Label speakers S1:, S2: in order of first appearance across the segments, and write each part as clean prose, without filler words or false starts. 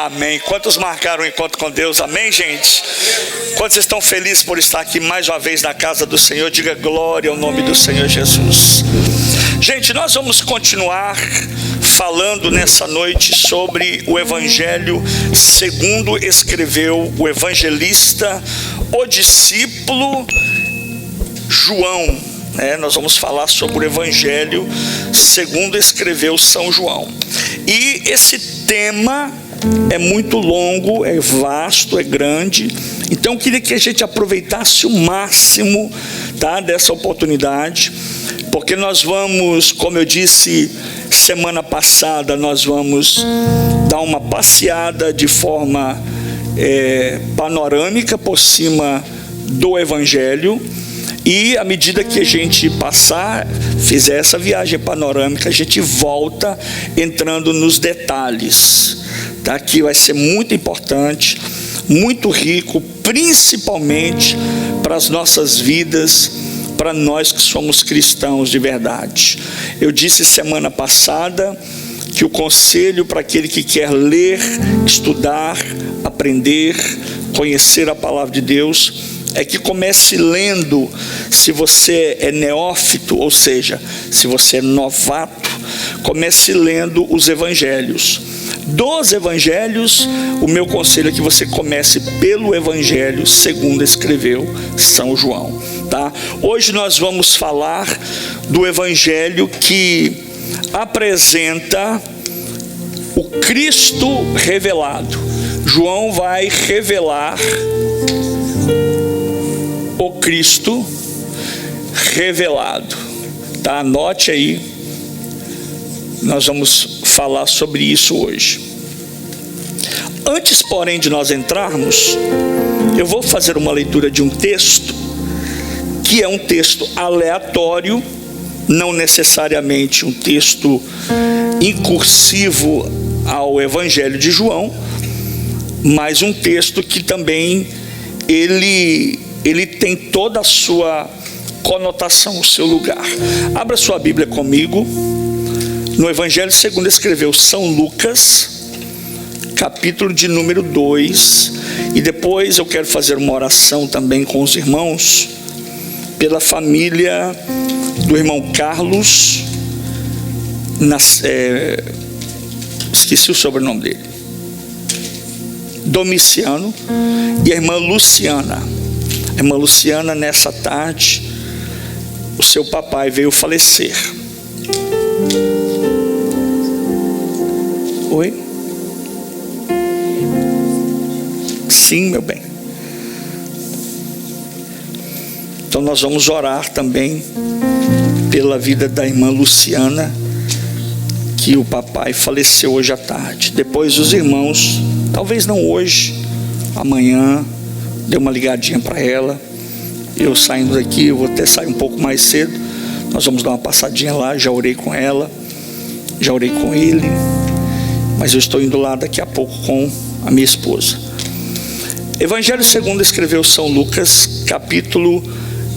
S1: Amém. Quantos marcaram o encontro com Deus? Amém, gente? Quantos estão felizes por estar aqui mais uma vez na casa do Senhor? Diga glória ao nome do Senhor Jesus. Gente, nós vamos continuar falando nessa noite sobre o Evangelho segundo escreveu o evangelista, o discípulo João. Nós vamos falar sobre o Evangelho segundo escreveu São João. E esse tema é muito longo, é vasto, é grande. Então eu queria que a gente aproveitasse o máximo, tá, dessa oportunidade, porque nós vamos, como eu disse semana passada, nós vamos dar uma passeada de forma panorâmica por cima do Evangelho. E à medida que a gente fizer essa viagem panorâmica, a gente volta entrando nos detalhes, tá? Que vai ser muito importante, muito rico, principalmente para as nossas vidas, para nós que somos cristãos de verdade. Eu disse semana passada que o conselho para aquele que quer ler, estudar, aprender, conhecer a palavra de Deus, é que comece lendo. Se você é neófito, ou seja, se você é novato, comece lendo os evangelhos. Dos evangelhos, o meu conselho é que você comece pelo Evangelho segundo escreveu São João, tá? Hoje nós vamos falar do Evangelho que apresenta o Cristo revelado. João vai revelar o Cristo revelado, tá? Anote aí, nós vamos falar sobre isso hoje. Antes, porém, de nós entrarmos, eu vou fazer uma leitura de um texto, que é um texto aleatório, não necessariamente um texto incursivo ao Evangelho de João, mas um texto que também ele tem toda a sua conotação, o seu lugar. Abra sua Bíblia comigo no Evangelho segundo escreveu São Lucas, capítulo de número 2. E depois eu quero fazer uma oração também com os irmãos pela família do irmão Carlos, esqueci o sobrenome dele, Domiciano, e a irmã Luciana. A irmã Luciana, nessa tarde, o seu papai veio falecer. Oi? Sim, meu bem. Então nós vamos orar também pela vida da irmã Luciana, que o papai faleceu hoje à tarde. Depois os irmãos, talvez não hoje, amanhã, dê uma ligadinha para ela. Eu saindo daqui, eu vou até sair um pouco mais cedo, nós vamos dar uma passadinha lá. Já orei com ela, já orei com ele, mas eu estou indo lá daqui a pouco com a minha esposa. Evangelho segundo escreveu São Lucas, capítulo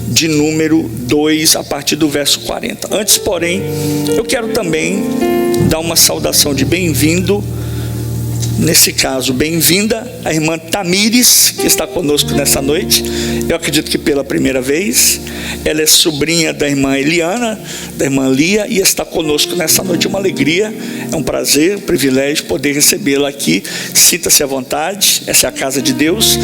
S1: de número 2, a partir do verso 40. Antes, porém, eu quero também dar uma saudação de bem-vindo, nesse caso, bem-vinda a irmã Tamires, que está conosco nessa noite. Eu acredito que pela primeira vez. Ela é sobrinha da irmã Eliana, da irmã Lia, e está conosco nessa noite. Uma alegria, é um prazer, um privilégio poder recebê-la aqui. Sinta-se à vontade, essa é a casa de Deus,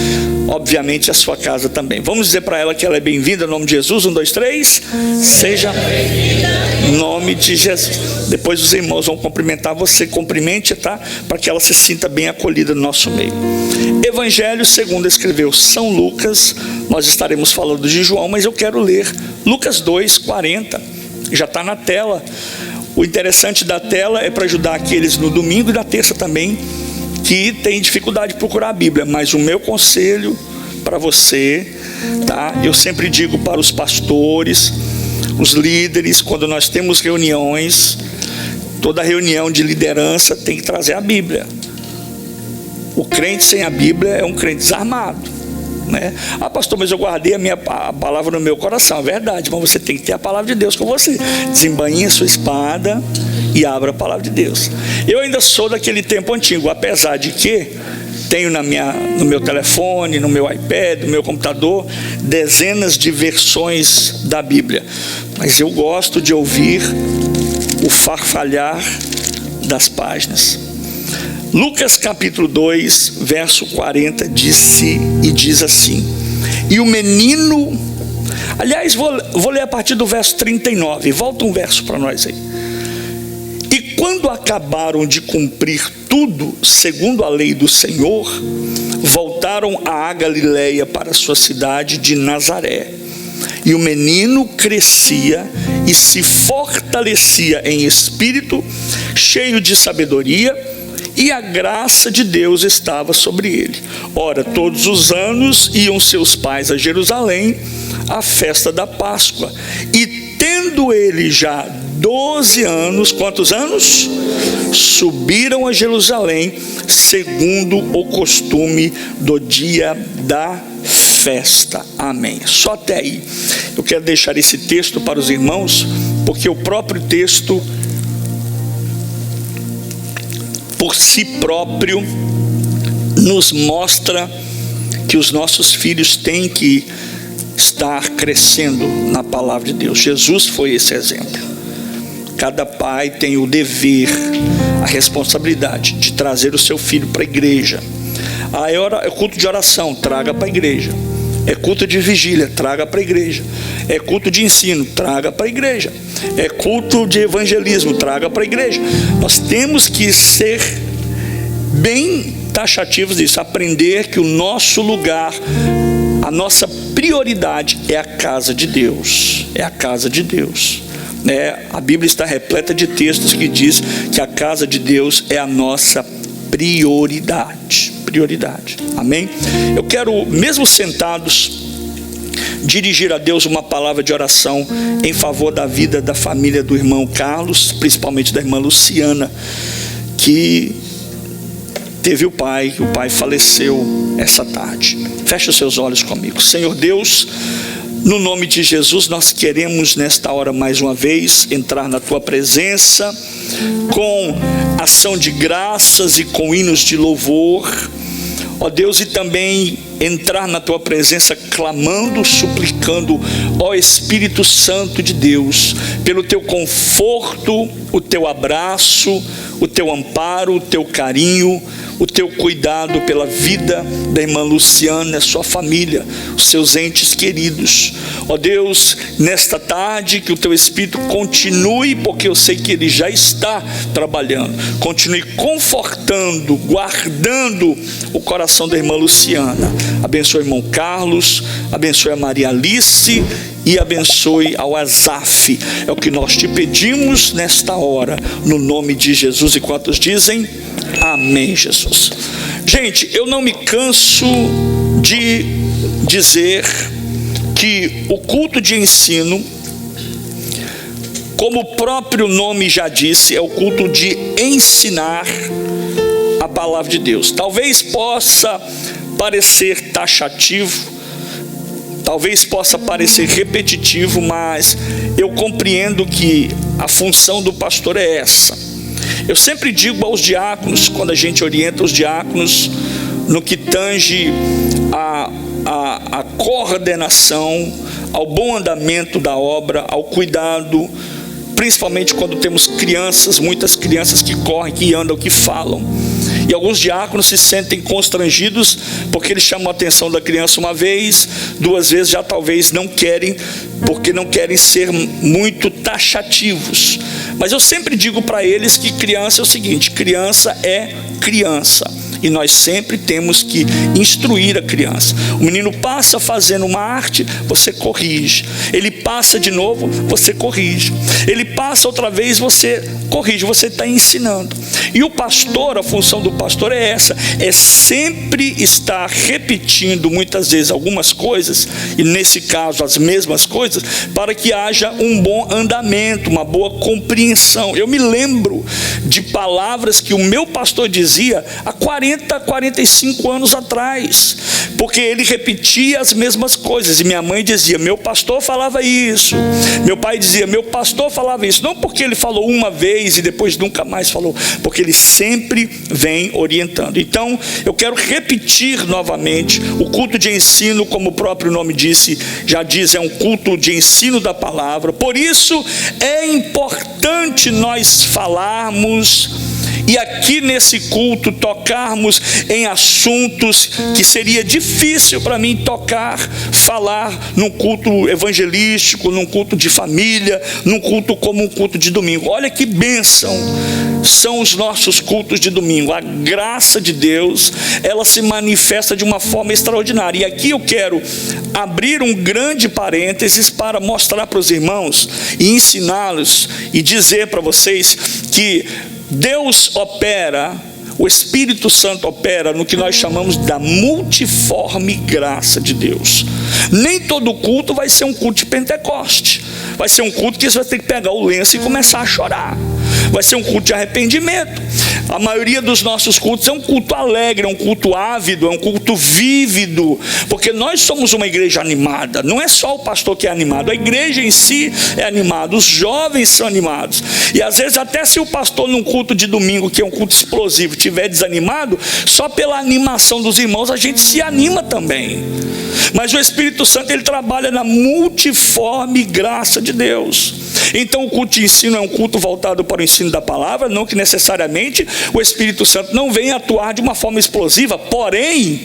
S1: obviamente a sua casa também. Vamos dizer para ela que ela é bem-vinda, em nome de Jesus. 1, 2, 3. Seja bem-vinda em nome de Jesus. Depois os irmãos vão cumprimentar você, cumprimente, tá? Para que ela se sinta bem acolhida no nosso meio. Evangelho segundo escreveu São Lucas. Nós estaremos falando de João, mas eu quero ler Lucas 2, 40. Já está na tela. O interessante da tela é para ajudar aqueles no domingo e na terça também que tem dificuldade de procurar a Bíblia. Mas o meu conselho para você, tá? Eu sempre digo para os pastores, os líderes, quando nós temos reuniões, toda reunião de liderança tem que trazer a Bíblia. O crente sem a Bíblia é um crente desarmado, né? Ah, pastor, mas eu guardei a palavra no meu coração. É verdade, mas você tem que ter a palavra de Deus com você. Desembainhe a sua espada e abra a palavra de Deus. Eu ainda sou daquele tempo antigo, apesar de que tenho no meu telefone, no meu iPad, no meu computador, dezenas de versões da Bíblia. Mas eu gosto de ouvir o farfalhar das páginas. Lucas capítulo 2, verso 40, diz assim: e o menino... Aliás, vou ler a partir do verso 39. Volta um verso para nós aí. E quando acabaram de cumprir tudo segundo a lei do Senhor, voltaram à Galileia para a sua cidade de Nazaré. E o menino crescia e se fortalecia em espírito, cheio de sabedoria, e a graça de Deus estava sobre ele. Ora, todos os anos iam seus pais a Jerusalém à festa da Páscoa. E tendo ele já 12 anos, quantos anos? Subiram a Jerusalém, segundo o costume do dia da festa. Amém. Só até aí. Eu quero deixar esse texto para os irmãos, porque o próprio texto, por si próprio, nos mostra que os nossos filhos têm que estar crescendo na palavra de Deus. Jesus foi esse exemplo. Cada pai tem o dever, a responsabilidade de trazer o seu filho para a igreja. É culto de oração, traga para a igreja. É culto de vigília, traga para a igreja. É culto de ensino, traga para a igreja. É culto de evangelismo, traga para a igreja. Nós temos que ser bem taxativos disso, aprender que o nosso lugar, a nossa prioridade é a casa de Deus. É a casa de Deus. A Bíblia está repleta de textos que diz que a casa de Deus é a nossa prioridade. Amém? Eu quero, mesmo sentados, dirigir a Deus uma palavra de oração em favor da vida da família do irmão Carlos, principalmente da irmã Luciana, que teve o pai faleceu essa tarde. Feche os seus olhos comigo. Senhor Deus, no nome de Jesus, nós queremos nesta hora mais uma vez entrar na tua presença com ação de graças e com hinos de louvor, ó Deus, e também entrar na tua presença clamando, suplicando, ó Espírito Santo de Deus, pelo teu conforto, o teu abraço, o teu amparo, o teu carinho, o teu cuidado pela vida da irmã Luciana, a sua família, os seus entes queridos. Ó Deus, nesta tarde que o teu Espírito continue, porque eu sei que ele já está trabalhando, continue confortando, guardando o coração da irmã Luciana. Abençoe o irmão Carlos, abençoe a Maria Alice e abençoe ao Azaf. É o que nós te pedimos nesta hora, no nome de Jesus. E quantos dizem amém, Jesus? Gente, eu não me canso de dizer que o culto de ensino, como o próprio nome já disse, é o culto de ensinar a palavra de Deus. Talvez possa parecer taxativo, talvez possa parecer repetitivo, mas eu compreendo que a função do pastor é essa. Eu sempre digo aos diáconos, quando a gente orienta os diáconos no que tange a coordenação, ao bom andamento da obra, ao cuidado, principalmente quando temos crianças, muitas crianças que correm, que andam, que falam. E alguns diáconos se sentem constrangidos porque eles chamam a atenção da criança uma vez, duas vezes, já talvez não querem, porque não querem ser muito taxativos. Mas eu sempre digo para eles que criança é o seguinte: criança é criança. E nós sempre temos que instruir a criança. O menino passa fazendo uma arte, você corrige. Ele passa de novo, você corrige. Ele passa outra vez, você corrige. Você está ensinando. E o pastor, a função do pastor é essa: é sempre estar repetindo muitas vezes algumas coisas, e nesse caso as mesmas coisas, para que haja um bom andamento, uma boa compreensão. Eu me lembro de palavras que o meu pastor dizia há 40 40, 45 anos atrás, porque ele repetia as mesmas coisas, e minha mãe dizia: meu pastor falava isso, meu pai dizia: meu pastor falava isso. Não porque ele falou uma vez e depois nunca mais falou, porque ele sempre vem orientando. Então eu quero repetir novamente: o culto de ensino, como o próprio nome já diz, é um culto de ensino da palavra. Por isso é importante nós falarmos, e aqui nesse culto tocarmos em assuntos que seria difícil para mim falar num culto evangelístico, num culto de família, num culto como um culto de domingo. Olha que bênção são os nossos cultos de domingo. A graça de Deus, ela se manifesta de uma forma extraordinária. E aqui eu quero abrir um grande parênteses para mostrar para os irmãos e ensiná-los e dizer para vocês que Deus opera, o Espírito Santo opera no que nós chamamos da multiforme graça de Deus. Nem todo culto vai ser um culto de Pentecoste. Vai ser um culto que você vai ter que pegar o lenço e começar a chorar. Vai ser um culto de arrependimento. A maioria dos nossos cultos é um culto alegre, é um culto ávido, é um culto vívido, porque nós somos uma igreja animada. Não é só o pastor que é animado, a igreja em si é animada, os jovens são animados. E às vezes até se o pastor num culto de domingo, que é um culto explosivo, estiver desanimado, só pela animação dos irmãos a gente se anima também. Mas o Espírito Santo, ele trabalha na multiforme graça de Deus. Então o culto de ensino é um culto voltado para o ensino da palavra, não que necessariamente o Espírito Santo não venha atuar de uma forma explosiva, porém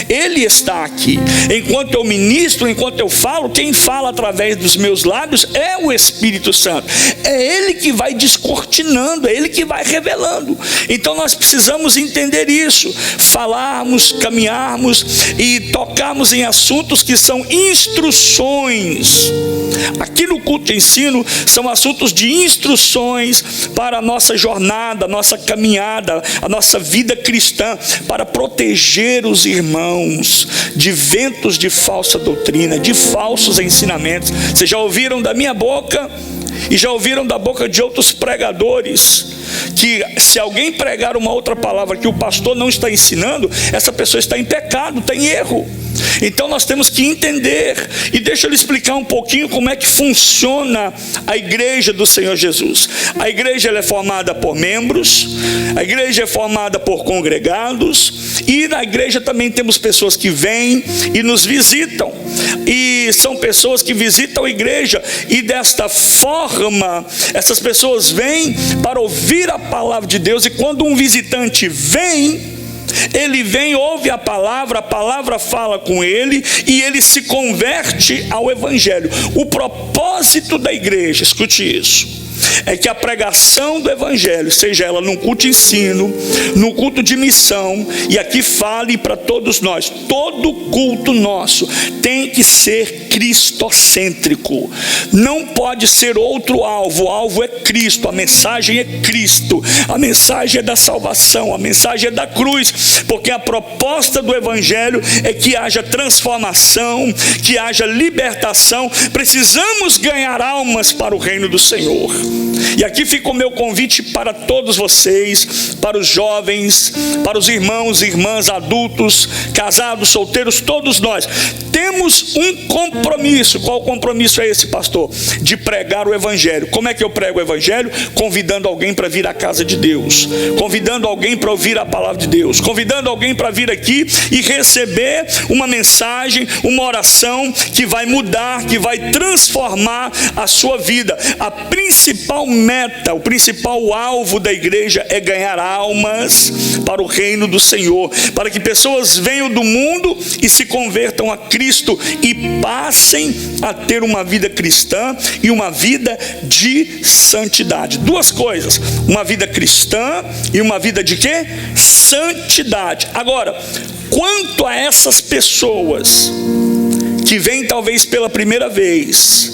S1: Ele está aqui. Enquanto eu ministro, enquanto eu falo, quem fala através dos meus lábios é o Espírito Santo. É Ele que vai descortinando, é Ele que vai revelando. Então nós precisamos entender isso, falarmos, caminharmos e tocarmos em assuntos que são instruções. Aqui no culto de ensino são assuntos de instruções para a nossa jornada, a nossa caminhada, a nossa vida cristã, para proteger os irmãos de ventos de falsa doutrina, de falsos ensinamentos. Vocês já ouviram da minha boca e já ouviram da boca de outros pregadores que se alguém pregar uma outra palavra que o pastor não está ensinando, essa pessoa está em pecado, está em erro. Então nós temos que entender, e deixa eu lhe explicar um pouquinho como é que funciona a igreja do Senhor Jesus. A igreja, ela é formada por membros, a igreja é formada por congregados, e na igreja também temos pessoas que vêm e nos visitam, e são pessoas que visitam a igreja, e desta forma essas pessoas vêm para ouvir a palavra de Deus. E quando um visitante vem, ele vem, ouve a palavra fala com ele, e ele se converte ao evangelho. O propósito da igreja, escute isso, é que a pregação do evangelho, seja ela num culto de ensino, num culto de missão, e aqui fale para todos nós, todo culto nosso tem que ser cristocêntrico. Não pode ser outro alvo. O alvo é Cristo, a mensagem é Cristo, a mensagem é da salvação, a mensagem é da cruz, porque a proposta do evangelho é que haja transformação, que haja libertação. Precisamos ganhar almas para o reino do Senhor. E aqui fica o meu convite para todos vocês, para os jovens, para os irmãos e irmãs, adultos, casados, solteiros, todos nós temos um compromisso. Qual compromisso é esse, pastor? De pregar o evangelho. Como é que eu prego o evangelho? Convidando alguém para vir à casa de Deus, convidando alguém para ouvir a palavra de Deus, convidando alguém para vir aqui e receber uma mensagem, uma oração que vai mudar, que vai transformar a sua vida. A principal meta, o principal alvo da igreja é ganhar almas para o reino do Senhor, para que pessoas venham do mundo e se convertam a Cristo e passem a ter uma vida cristã e uma vida de santidade. Duas coisas: uma vida cristã e uma vida de quê? Santidade. Agora, quanto a essas pessoas que vêm talvez pela primeira vez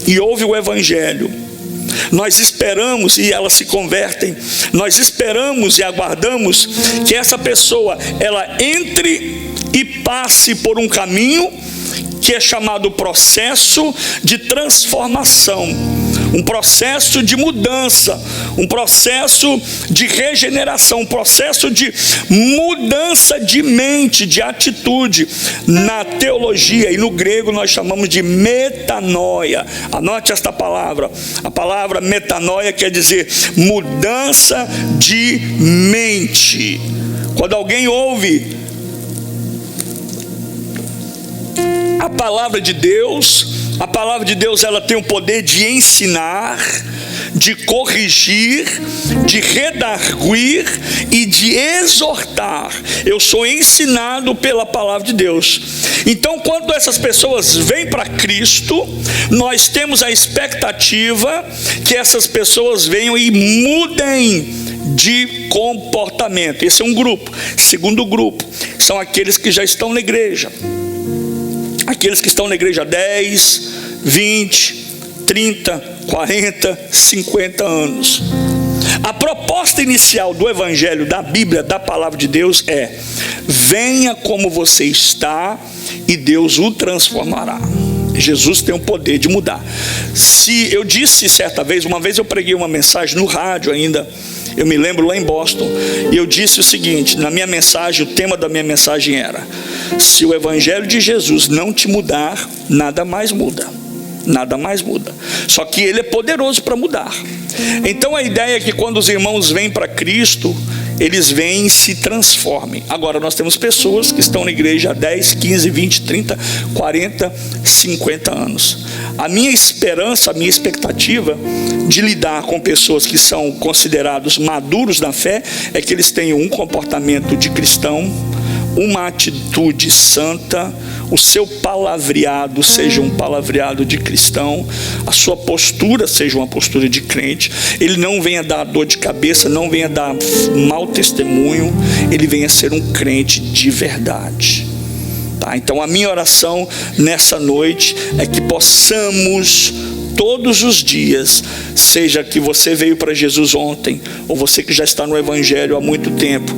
S1: e ouvem o evangelho, nós esperamos, e elas se convertem, nós esperamos e aguardamos que essa pessoa, ela entre e passe por um caminho que é chamado processo de transformação. um processo de mudança, um processo de regeneração, um processo de mudança de mente, de atitude. Na teologia e no grego nós chamamos de metanoia. Anote esta palavra. A palavra metanoia quer dizer mudança de mente. Quando alguém ouve a palavra de Deus ela tem o poder de ensinar, de corrigir, de redarguir e de exortar. Eu sou ensinado pela palavra de Deus. Então, quando essas pessoas vêm para Cristo, nós temos a expectativa que essas pessoas venham e mudem de comportamento. Esse é um grupo. Segundo grupo são aqueles que já estão na igreja. Aqueles que estão na igreja há 10, 20, 30, 40, 50 anos. A proposta inicial do Evangelho, da Bíblia, da Palavra de Deus é: venha como você está e Deus o transformará. Jesus tem o poder de mudar. Se eu disse certa vez, uma vez eu preguei uma mensagem no rádio ainda, eu me lembro lá em Boston, e eu disse o seguinte, na minha mensagem, o tema da minha mensagem era: se o Evangelho de Jesus não te mudar, nada mais muda. Nada mais muda. Só que Ele é poderoso para mudar. Então a ideia é que quando os irmãos vêm para Cristo, eles vêm e se transformem. Agora nós temos pessoas que estão na igreja há 10, 15, 20, 30, 40, 50 anos. A minha esperança, a minha expectativa de lidar com pessoas que são considerados maduros na fé é que eles tenham um comportamento de cristão, uma atitude santa, o seu palavreado seja um palavreado de cristão, a sua postura seja uma postura de crente. Ele não venha dar dor de cabeça, não venha dar mau testemunho, ele venha ser um crente de verdade. Tá? Então a minha oração nessa noite é que possamos todos os dias, seja que você veio para Jesus ontem, ou você que já está no Evangelho há muito tempo,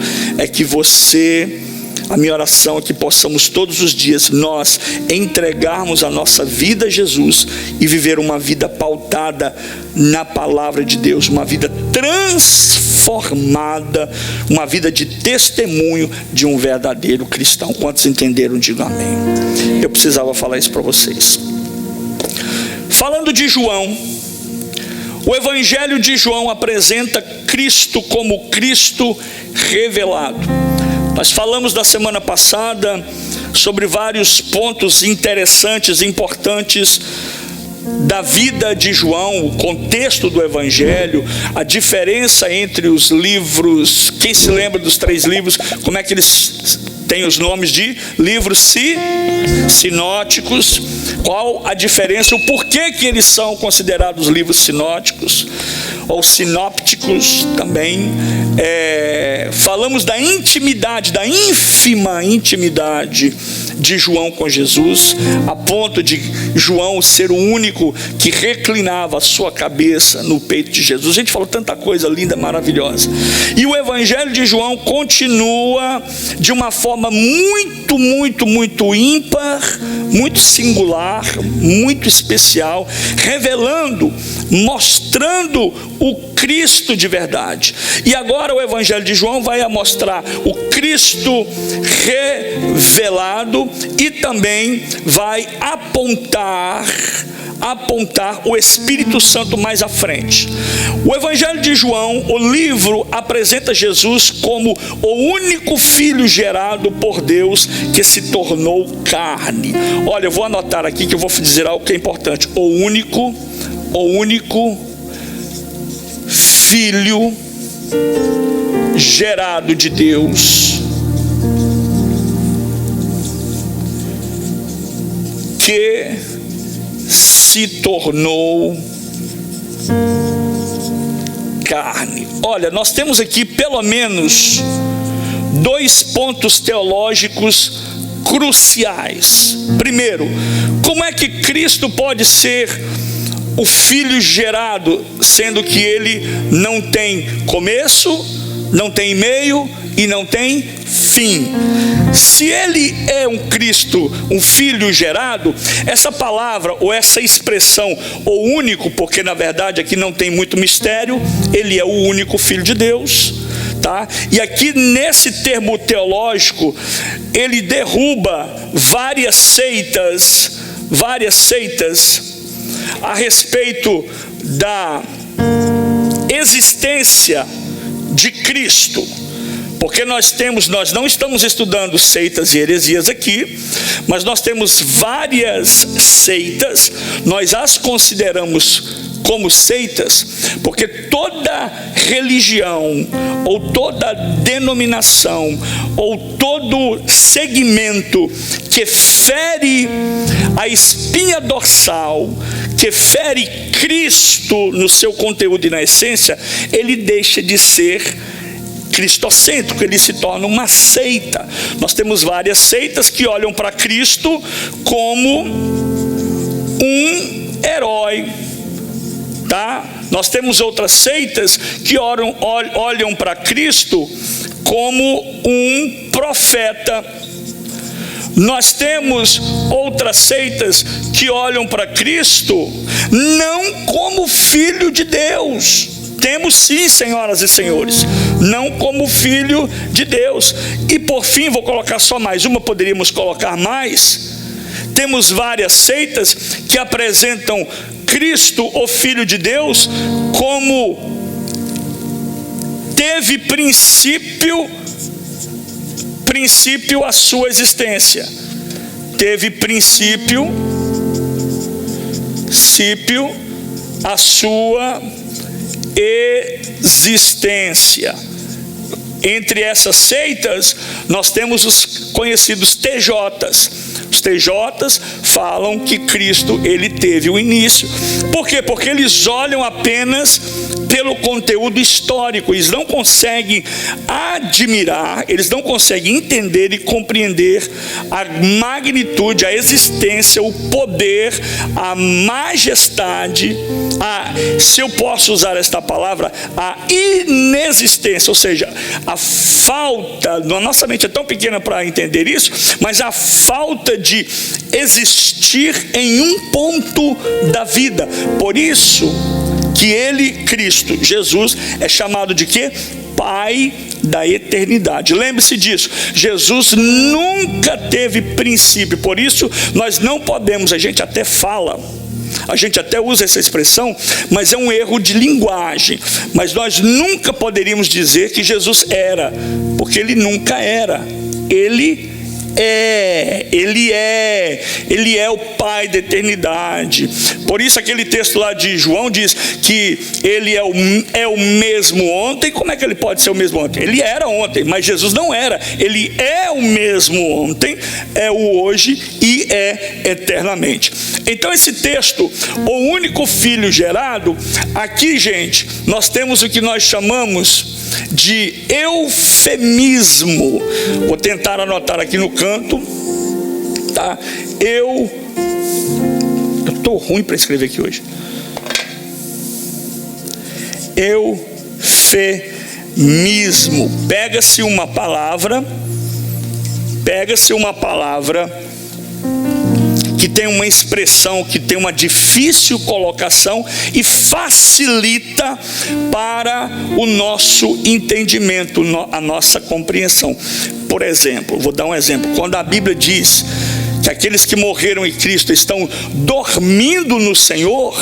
S1: a minha oração é que possamos todos os dias nós entregarmos a nossa vida a Jesus e viver uma vida pautada na palavra de Deus, uma vida transformada, uma vida de testemunho de um verdadeiro cristão. Quantos entenderam? Digam amém. Eu precisava falar isso para vocês. Falando de João, o Evangelho de João apresenta Cristo como Cristo revelado. Nós falamos da semana passada sobre vários pontos interessantes, importantes da vida de João, o contexto do Evangelho, a diferença entre os livros. Quem se lembra dos 3 livros? Como é que eles têm os nomes de livros sinóticos? Qual a diferença? O porquê que eles são considerados livros sinóticos ou sinópticos também? Falamos da intimidade, da ínfima intimidade de João com Jesus, a ponto de João ser o único que reclinava a sua cabeça no peito de Jesus. A gente falou tanta coisa linda, maravilhosa. E o Evangelho de João continua de uma forma muito, muito, muito ímpar, muito singular, muito especial, revelando, mostrando o Cristo de verdade. E agora o Evangelho de João vai mostrar o Cristo revelado e também vai apontar o Espírito Santo mais à frente. O Evangelho de João, o livro, apresenta Jesus como o único filho gerado por Deus que se tornou carne. Olha, eu vou anotar aqui que eu vou dizer algo que é importante. O único filho gerado de Deus que se tornou carne. Olha, nós temos aqui pelo menos 2 pontos teológicos cruciais. Primeiro, como é que Cristo pode ser o filho gerado, sendo que ele não tem começo, não tem meio e não tem fim. Se ele é um Cristo, um filho gerado, essa palavra ou essa expressão, o único, porque na verdade aqui não tem muito mistério, ele é o único filho de Deus, tá? E aqui nesse termo teológico, ele derruba várias seitas a respeito da existência de Cristo. Porque nós não estamos estudando seitas e heresias aqui, mas nós temos várias seitas, nós as consideramos como seitas, porque toda religião, ou toda denominação, ou todo segmento que fere a espinha dorsal, que fere Cristo no seu conteúdo e na essência, ele deixa de ser cristocêntrico, ele se torna uma seita. Nós temos várias seitas que olham para Cristo como um herói, tá? Nós temos outras seitas que olham para Cristo como um profeta. Nós temos outras seitas que olham para Cristo não como filho de Deus. Temos sim, senhoras e senhores, não como filho de Deus. E por fim, vou colocar só mais uma, poderíamos colocar mais. Temos várias seitas que apresentam Cristo, o Filho de Deus, como teve princípio a sua existência. Teve princípio a sua existência. Entre essas seitas, nós temos os conhecidos TJs. Os TJs falam que Cristo, ele teve o início. Por quê? Porque eles olham apenas pelo conteúdo histórico. Eles não conseguem admirar, eles não conseguem entender e compreender a magnitude, a existência, o poder, a majestade, se eu posso usar esta palavra, a inexistência, ou seja, a falta, nossa mente é tão pequena para entender isso, mas a falta de existir em um ponto da vida. Por isso que ele, Cristo, Jesus, é chamado de quê? Pai da eternidade. Lembre-se disso, Jesus nunca teve princípio, por isso nós não podemos, a gente até fala, a gente até usa essa expressão, mas é um erro de linguagem, mas nós nunca poderíamos dizer que Jesus era, porque ele nunca era. Ele é o Pai da eternidade. Por isso aquele texto lá de João diz que ele é o mesmo ontem. Como é que ele pode ser o mesmo ontem? Ele era ontem, mas Jesus não era. Ele é o mesmo ontem, é o hoje e é eternamente. Então esse texto, o único filho gerado, aqui, gente, nós temos o que nós chamamos de eufemismo. Vou tentar anotar aqui no canto, tá? Eu estou ruim para escrever aqui hoje. Eufemismo. Pega-se uma palavra que tem uma expressão, que tem uma difícil colocação e facilita para o nosso entendimento, a nossa compreensão. Por exemplo, vou dar um exemplo. Quando a Bíblia diz que aqueles que morreram em Cristo estão dormindo no Senhor,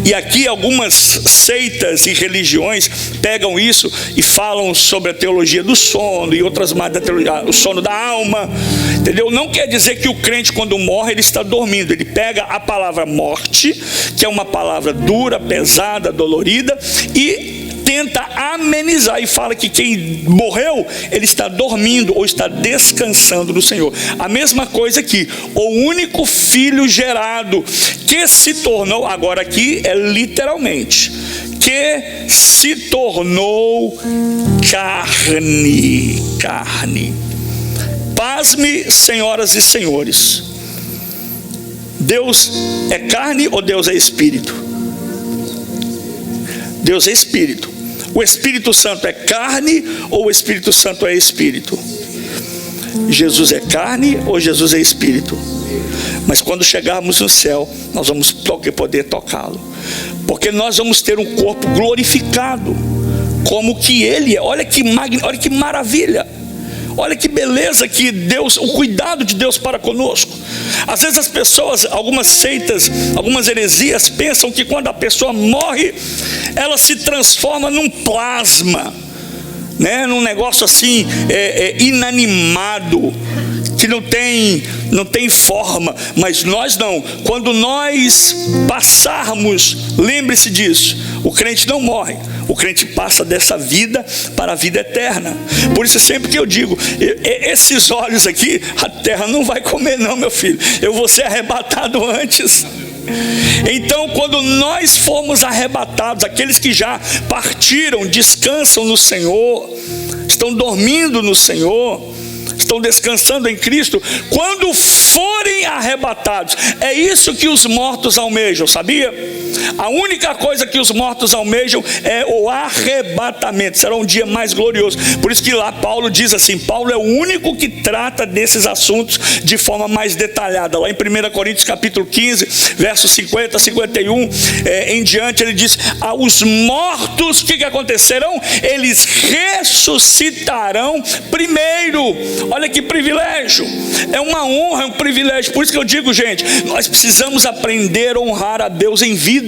S1: e aqui algumas seitas e religiões pegam isso e falam sobre a teologia do sono e outras mais da teologia, o sono da alma, entendeu? Não quer dizer que o crente, quando morre, ele está dormindo. Ele pega a palavra morte, que é uma palavra dura, pesada, dolorida, e tenta amenizar e fala que quem morreu, ele está dormindo ou está descansando no Senhor. A mesma coisa aqui, o único filho gerado que se tornou, agora aqui é literalmente, que se tornou carne. Pasme, senhoras e senhores, Deus é carne ou Deus é espírito? Deus é espírito. O Espírito Santo é carne ou o Espírito Santo é espírito? Jesus é carne ou Jesus é espírito? Mas quando chegarmos no céu, nós vamos poder tocá-lo, porque nós vamos ter um corpo glorificado, como que Ele é. Olha que maravilha, olha que beleza que Deus, o cuidado de Deus para conosco. Às vezes as pessoas, algumas seitas, algumas heresias, pensam que quando a pessoa morre, ela se transforma num plasma, né? Num negócio assim, inanimado, que não tem forma. Mas nós não. Quando nós passarmos, lembre-se disso, o crente não morre, o crente passa dessa vida para a vida eterna. Por isso sempre que eu digo, esses olhos aqui, a terra não vai comer não, meu filho, eu vou ser arrebatado antes. Então quando nós formos arrebatados, aqueles que já partiram, descansam no Senhor, estão dormindo no Senhor, estão descansando em Cristo, quando forem arrebatados, é isso que os mortos almejam, sabia? A única coisa que os mortos almejam é o arrebatamento. Será um dia mais glorioso. Por isso que lá Paulo diz assim, Paulo é o único que trata desses assuntos de forma mais detalhada. Lá em 1 Coríntios capítulo 15, versos 50, 51 em diante, ele diz, aos mortos, o que acontecerão? Eles ressuscitarão primeiro. Olha que privilégio, é uma honra, é um privilégio. Por isso que eu digo, gente, nós precisamos aprender a honrar a Deus em vida,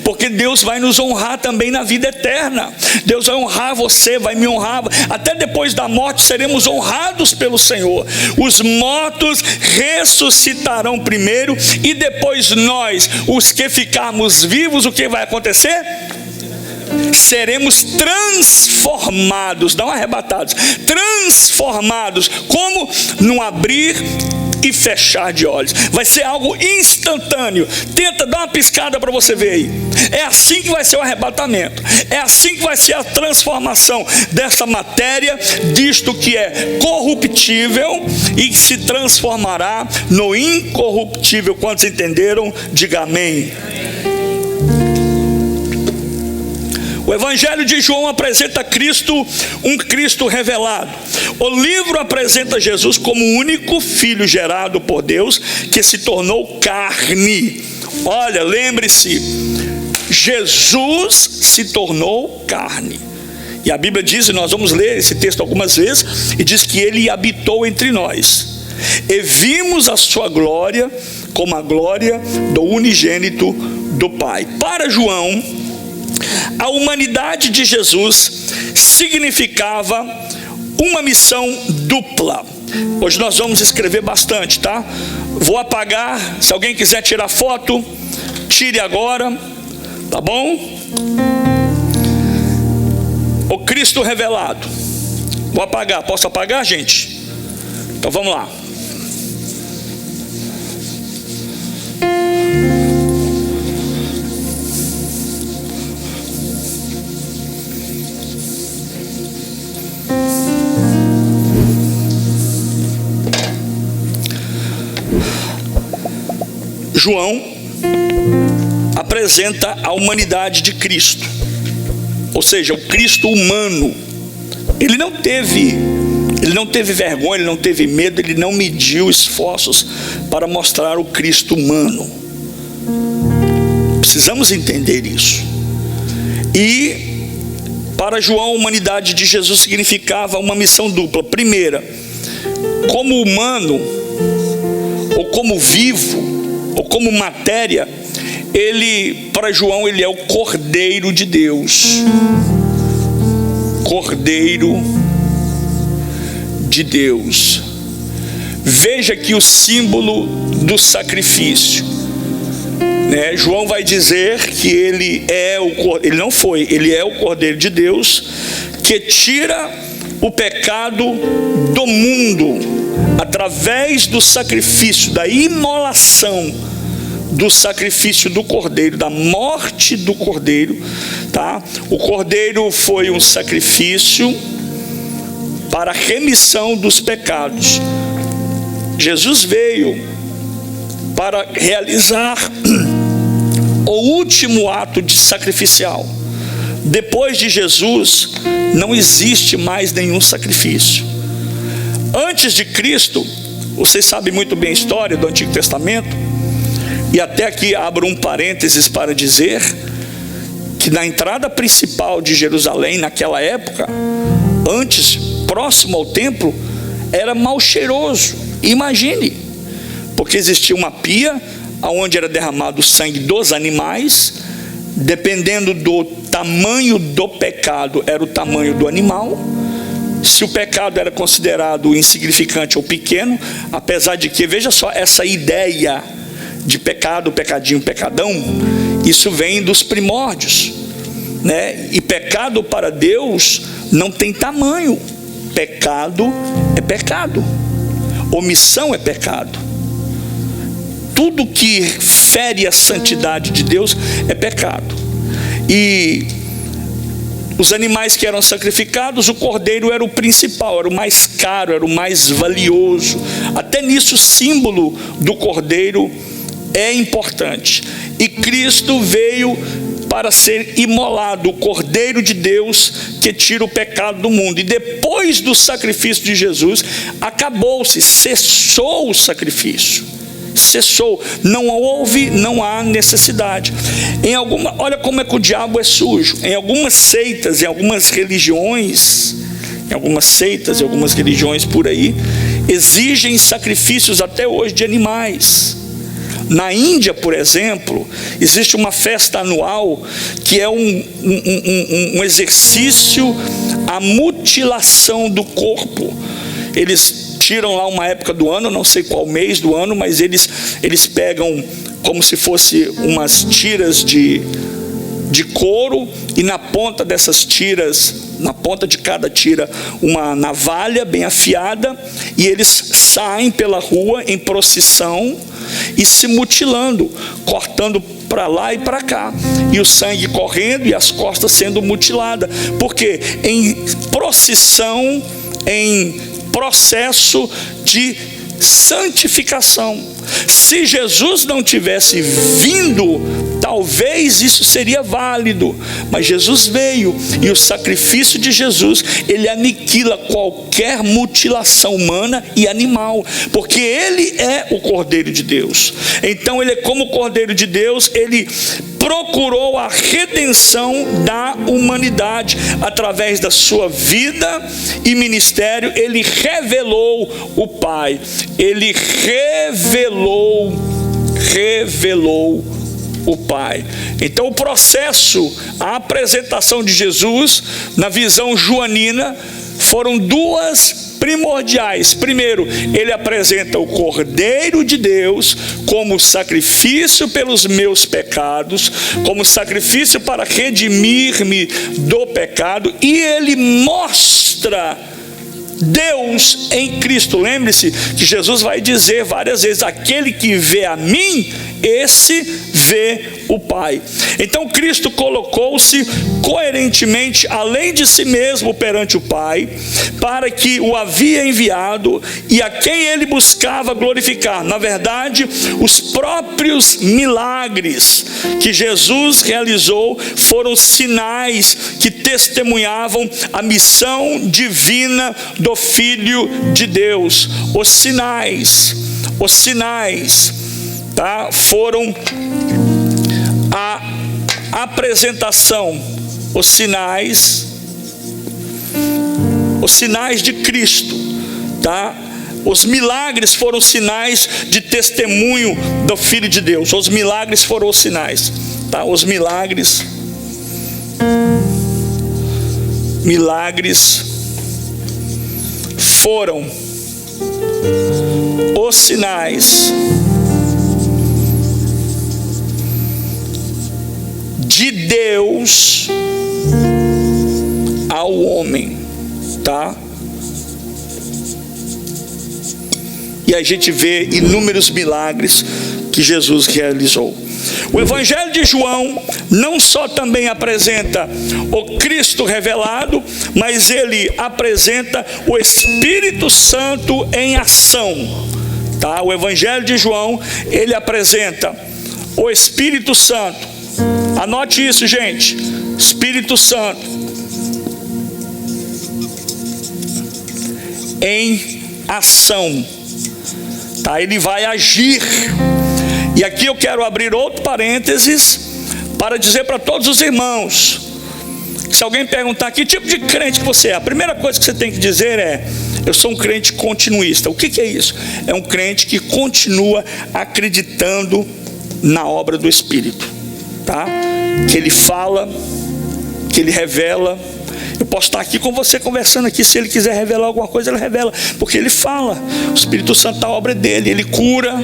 S1: porque Deus vai nos honrar também na vida eterna. Deus vai honrar você, vai me honrar. Até depois da morte seremos honrados pelo Senhor. Os mortos ressuscitarão primeiro, e depois nós, os que ficarmos vivos, o que vai acontecer? Seremos transformados, não arrebatados, transformados, como num abrir e fechar de olhos. Vai ser algo instantâneo. Tenta dar uma piscada para você ver aí. É assim que vai ser o arrebatamento. É assim que vai ser a transformação dessa matéria, disto que é corruptível, e que se transformará no incorruptível. Quantos entenderam? Diga amém. O Evangelho de João apresenta Cristo, um Cristo revelado. O livro apresenta Jesus como o único filho gerado por Deus, que se tornou carne. Olha, lembre-se, Jesus se tornou carne. E a Bíblia diz, e nós vamos ler esse texto algumas vezes, e diz que Ele habitou entre nós. E vimos a sua glória, como a glória do unigênito do Pai. Para João, a humanidade de Jesus significava uma missão dupla. Hoje nós vamos escrever bastante, tá? Vou apagar, se alguém quiser tirar foto, tire agora, tá bom? O Cristo revelado. Vou apagar, posso apagar, gente? Então vamos lá. João apresenta a humanidade de Cristo, ou seja, o Cristo humano. Ele não teve vergonha, ele não teve medo, ele não mediu esforços para mostrar o Cristo humano. Precisamos entender isso. E para João, a humanidade de Jesus significava uma missão dupla. Primeira, como humano, ou como vivo, ou como matéria, para João, ele é o Cordeiro de Deus. Cordeiro de Deus. Veja aqui o símbolo do sacrifício, né? João vai dizer que ele é ele é o Cordeiro de Deus, que tira o pecado do mundo, através do sacrifício, da imolação, do sacrifício do Cordeiro, da morte do Cordeiro, tá? O Cordeiro foi um sacrifício para a remissão dos pecados. Jesus veio para realizar o último ato de sacrificial, depois de Jesus, não existe mais nenhum sacrifício. Antes de Cristo, vocês sabem muito bem a história do Antigo Testamento, e até aqui abro um parênteses para dizer que na entrada principal de Jerusalém, naquela época, antes, próximo ao templo, era mal cheiroso. Imagine, porque existia uma pia onde era derramado o sangue dos animais, dependendo do tamanho do pecado, era o tamanho do animal. Se o pecado era considerado insignificante ou pequeno, apesar de que, veja só, essa ideia de pecado, pecadinho, pecadão, isso vem dos primórdios, né? E pecado para Deus não tem tamanho. Pecado é pecado, omissão é pecado. Tudo que fere a santidade de Deus é pecado. E os animais que eram sacrificados, o cordeiro era o principal, era o mais caro, era o mais valioso. Até nisso o símbolo do cordeiro é importante. E Cristo veio para ser imolado, o Cordeiro de Deus que tira o pecado do mundo. E depois do sacrifício de Jesus, acabou-se, cessou o sacrifício. Cessou, não houve, não há necessidade. Olha como é que o diabo é sujo. Em algumas seitas, em algumas religiões, em algumas seitas e algumas religiões por aí, exigem sacrifícios até hoje de animais. Na Índia, por exemplo, existe uma festa anual que é um exercício à mutilação do corpo. Eles tiram lá uma época do ano, não sei qual mês do ano, mas eles pegam como se fosse umas tiras de couro, e na ponta dessas tiras, na ponta de cada tira, uma navalha bem afiada, e eles saem pela rua em procissão e se mutilando, cortando para lá e para cá, e o sangue correndo e as costas sendo mutiladas. Porque em procissão, em processo de santificação. Se Jesus não tivesse vindo, talvez isso seria válido, mas Jesus veio, e o sacrifício de Jesus, ele aniquila qualquer mutilação humana e animal, porque ele é o Cordeiro de Deus. Então ele, como Cordeiro de Deus, ele procurou a redenção da humanidade através da sua vida e ministério. Ele revelou o Pai, ele revelou o Pai. Então o processo, a apresentação de Jesus na visão joanina, foram duas primordiais. Primeiro, ele apresenta o Cordeiro de Deus como sacrifício pelos meus pecados, como sacrifício para redimir-me do pecado, e ele mostra Deus em Cristo. Lembre-se que Jesus vai dizer várias vezes: aquele que vê a mim, esse vê o Pai. Então Cristo colocou-se coerentemente além de si mesmo perante o Pai, para que o havia enviado e a quem ele buscava glorificar. Na verdade, os próprios milagres que Jesus realizou foram sinais que testemunhavam a missão divina do Filho de Deus. Os sinais, tá? Foram a apresentação, os sinais de Cristo, tá? Os milagres foram sinais de testemunho do Filho de Deus. Os milagres foram os sinais, tá? Os milagres foram os sinais de Deus ao homem, tá? E a gente vê inúmeros milagres que Jesus realizou. O Evangelho de João não só também apresenta o Cristo revelado, mas ele apresenta o Espírito Santo em ação, tá? O Evangelho de João, ele apresenta o Espírito Santo. Anote isso, gente. Espírito Santo em ação, tá? Ele vai agir. E aqui eu quero abrir outro parênteses para dizer para todos os irmãos, se alguém perguntar que tipo de crente que você é, a primeira coisa que você tem que dizer é: eu sou um crente continuista. O que é isso? É um crente que continua acreditando na obra do Espírito, tá? Que ele fala, que ele revela. Eu posso estar aqui com você conversando aqui, se ele quiser revelar alguma coisa, ele revela, porque ele fala. O Espírito Santo, a obra é dele, ele cura.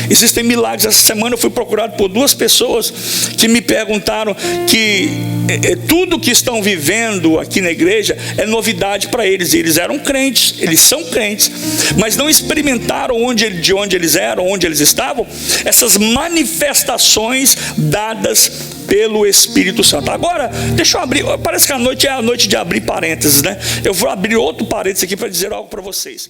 S1: Existem milagres. Essa semana eu fui procurado por 2 pessoas que me perguntaram que tudo que estão vivendo aqui na igreja é novidade para eles. E eles eram crentes, eles são crentes, mas não experimentaram de onde eles eram, onde eles estavam, essas manifestações dadas pelo Espírito Santo. Agora, deixa eu abrir, parece que a noite é a noite de abrir parênteses, né? Eu vou abrir outro parênteses aqui para dizer algo para vocês.